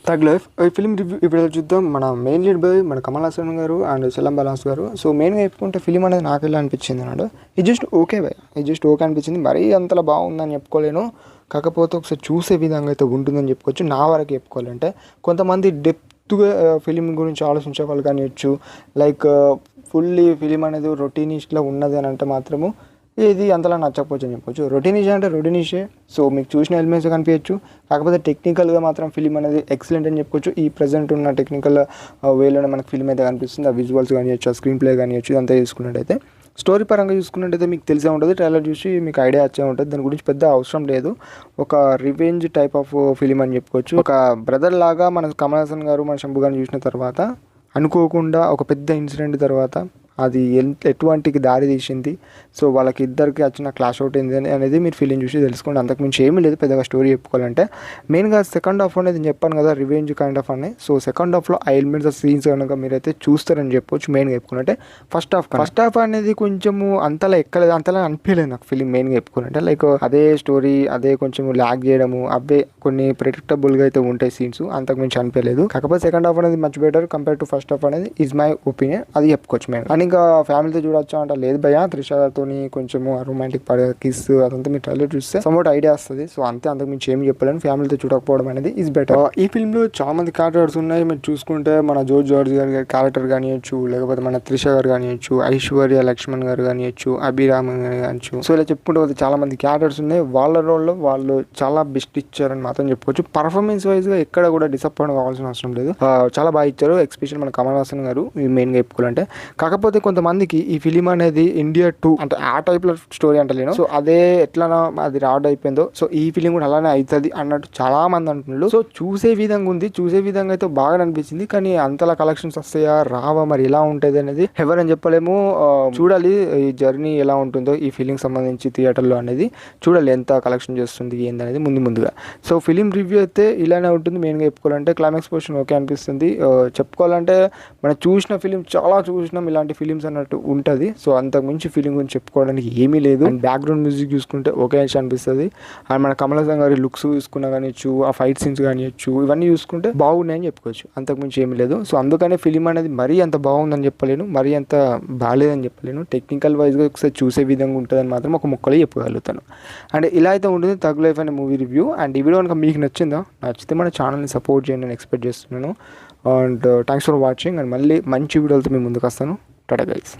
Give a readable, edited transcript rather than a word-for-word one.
తగ్ లైఫ్ ఈ film review ఇప్పుడు చూద్దాం. మన మెయిన్ లీడ్ బాయ్ మన కమల్ హాసన్ గారు అండ్ సెలం బలాస్ గారు. సో మెయిన్గా చెప్పుకుంటే ఫిలిం అనేది నాకు ఎలా అనిపించింది అన్నాడు, ఇది జస్ట్ ఓకే బాయ్, ఇది జస్ట్ ఓకే అనిపించింది. మరీ అంతలా బాగుందని చెప్పుకోలేను, కాకపోతే ఒకసారి చూసే విధంగా అయితే ఉంటుందని చెప్పుకోవచ్చు. నా వరకు చెప్పుకోవాలంటే కొంతమంది డెప్త్గా ఫిలిం గురించి ఆలోచించే వాళ్ళు కానివచ్చు, లైక్ ఫుల్లీ ఫిలిం అనేది రొటీనిస్ట్లో ఉన్నది అని అంటే మాత్రము ఇది అంతలా నచ్చకపోవచ్చు అని చెప్పొచ్చు. రొటీనిష్ అంటే రొటీనిషే, సో మీకు చూసిన ఎలిమెంట్స్ కనిపించచ్చు, కాకపోతే టెక్నికల్గా మాత్రం ఫిలిం అనేది ఎక్సలెంట్ అని చెప్పుకోవచ్చు. ఈ ప్రజెంట్ ఉన్న టెక్నికల్ వేలోనే మనకు ఫిల్మ్ అయితే కనిపిస్తుంది. ఆ విజువల్స్ కానివచ్చు, ఆ స్క్రీన్ ప్లే కానివచ్చు, ఇదంతా చూసుకున్నట్టయితే స్టోరీ పరంగా చూసుకున్నట్టయితే మీకు తెలిసే ఉంటుంది, ట్రైలర్ చూసి మీకు ఐడియా వచ్చే ఉంటుంది. దాని గురించి పెద్ద అవసరం లేదు. ఒక రివెంజ్ టైప్ ఆఫ్ ఫిలిం అని చెప్పుకోవచ్చు. ఒక బ్రదర్ లాగా మన కమల్ హాసన్ గారు మన శంభు గారిని చూసిన తర్వాత అనుకోకుండా ఒక పెద్ద ఇన్సిడెంట్ తర్వాత అది ఎటువంటికి దారి తీసింది, సో వాళ్ళకి ఇద్దరికి వచ్చిన క్లాష్ అవుట్ ఏంది అనేది మీరు ఫిలిం చూసి తెలుసుకోండి. అంతకుమించి ఏమీ లేదు పెద్దగా స్టోరీ చెప్పుకోవాలంటే. మెయిన్గా సెకండ్ హాఫ్ అనేది నేను చెప్పాను కదా రివెంజ్ కైండ్ ఆఫ్ అని, సో సెకండ్ హాఫ్లో ఆ ఎలిమెంట్స్ సీన్స్ కనుక మీరైతే చూస్తారని చెప్పొచ్చు. మెయిన్గా చెప్పుకున్నట్టే ఫస్ట్ హాఫ్ అనేది కొంచెము అంతలా ఎక్కలేదు, అంతలా అనిపించలేదు నాకు ఫిలిం. మెయిన్గా చెప్పుకున్నట్టే లైక్ అదే స్టోరీ, అదే కొంచెం ల్యాగ్ చేయడము, అవే కొన్ని ప్రెడిక్టబుల్గా అయితే ఉంటాయి సీన్స్, అంతకుమించి అనిపించలేదు. కాకపోతే సెకండ్ హాఫ్ అనేది much better compare to first half అనేది ఈజ్ మై ఒపీనియన్, అది చెప్పుకోవచ్చు. మెయిన్ అండ్ ఇంకా ఫ్యామిలీతో చూడొచ్చు అంటే లేదు భయ్యా, త్రిషతోని కొంచెము రొమాంటిక్ కిస్ అదంతా మీరు ట్రైలర్ చూస్తే సమ్వాట్ ఐడియా వస్తుంది. సో అంతే, అంతకు మించి ఏమి చెప్పలేను. ఫ్యామిలీతో చూడకపోవడం అనేది ఈజ్ బెటర్. ఈ ఫిల్మ్ లో చాలా మంది క్యారెక్టర్స్ ఉన్నాయి. మీరు చూసుకుంటే మన జార్జ్ గారి క్యారెక్టర్ కానివచ్చు, లేకపోతే మన త్రిష గారు కానివచ్చు, ఐశ్వర్య లక్ష్మణ్ గారు కానివచ్చు, అభిరామ్ గారు కానివచ్చు, సో ఇలా చెప్పుకుంటే చాలా మంది క్యారెక్టర్స్ ఉన్నాయి. వాళ్ళ రోల్లో వాళ్ళు చాలా బెస్ట్ ఇచ్చారని మాత్రం చెప్పుకోవచ్చు. పర్ఫార్మెన్స్ వైజ్ గా ఎక్కడ కూడా డిసప్పాయింట్ కావాల్సిన అవసరం లేదు, చాలా బాగా ఇచ్చారు. ఎస్పెషల్ మన కమల్ హాసన్ గారు మెయిన్ గా చెప్పుకోవాలంటే. కాకపోతే కొంతమందికి ఈ ఫిలిం అనేది ఇండియా 2 అంటే ఆ టైప్ లో స్టోరీ అంటలేను, సో అదే ఎట్లా అది రాడ్ అయిపోయిందో సో ఈ ఫిలిం కూడా అలానే అవుతుంది అన్నట్టు చాలా మంది అంటున్నారు. సో చూసే విధంగా ఉంది, చూసే విధంగా అయితే బాగా అనిపించింది. కానీ అంతలా కలెక్షన్స్ వస్తాయా రావా మరి ఎలా ఉంటుంది అనేది ఎవరని చెప్పలేము. చూడాలి ఈ జర్నీ ఎలా ఉంటుందో ఈ ఫిలిం సంబంధించి థియేటర్లో అనేది చూడాలి, ఎంత కలెక్షన్ చేస్తుంది ఏందనేది ముందుగా. సో ఫిలిం రివ్యూ అయితే ఇలానే ఉంటుంది. మెయిన్గా చెప్పుకోవాలంటే క్లైమాక్స్ పోర్షన్ ఓకే అనిపిస్తుంది. చెప్పుకోవాలంటే మనం చూసిన ఫిలిం చాలా చూసినాం ఇలాంటి ఫిలిమ్స్ అన్నట్టు ఉంటుంది. సో అంతకు మించి ఫీలింగ్ గురించి చెప్పుకోవడానికి ఏమీ లేదు. అండ్ బ్యాక్గ్రౌండ్ మ్యూజిక్ చూసుకుంటే ఓకే అనిపిస్తుంది. అండ్ మన కమల్ హాసన్ గారి లుక్స్ చూసుకున్నా కానివచ్చు, ఆ ఫైట్ సీన్స్ కానివచ్చు, ఇవన్నీ చూసుకుంటే బాగున్నాయని చెప్పుకోవచ్చు. అంతకు మించి ఏమీ లేదు. సో అందుకనే ఫిలిం అనేది మరీ అంత బాగుందని చెప్పలేను, మరీ అంత బాగాలేదని చెప్పలేను. టెక్నికల్ వైజ్గా ఒకసారి చూసే విధంగా ఉంటుందని మాత్రం ఒక ముక్కలో చెప్పగలుగుతాను. అండ్ ఇలా అయితే ఉంటుంది తగ్ లైఫ్ అనే మూవీ రివ్యూ. అండ్ ఈ వీడియో కనుక మీకు నచ్చితే మన ఛానల్ని సపోర్ట్ చేయండి అని ఎక్స్పెక్ట్ చేస్తున్నాను. And thanks for watching. And మళ్ళీ మంచి వీడియోలతో మేము ముందుకు వస్తాను. టాటా గైస్.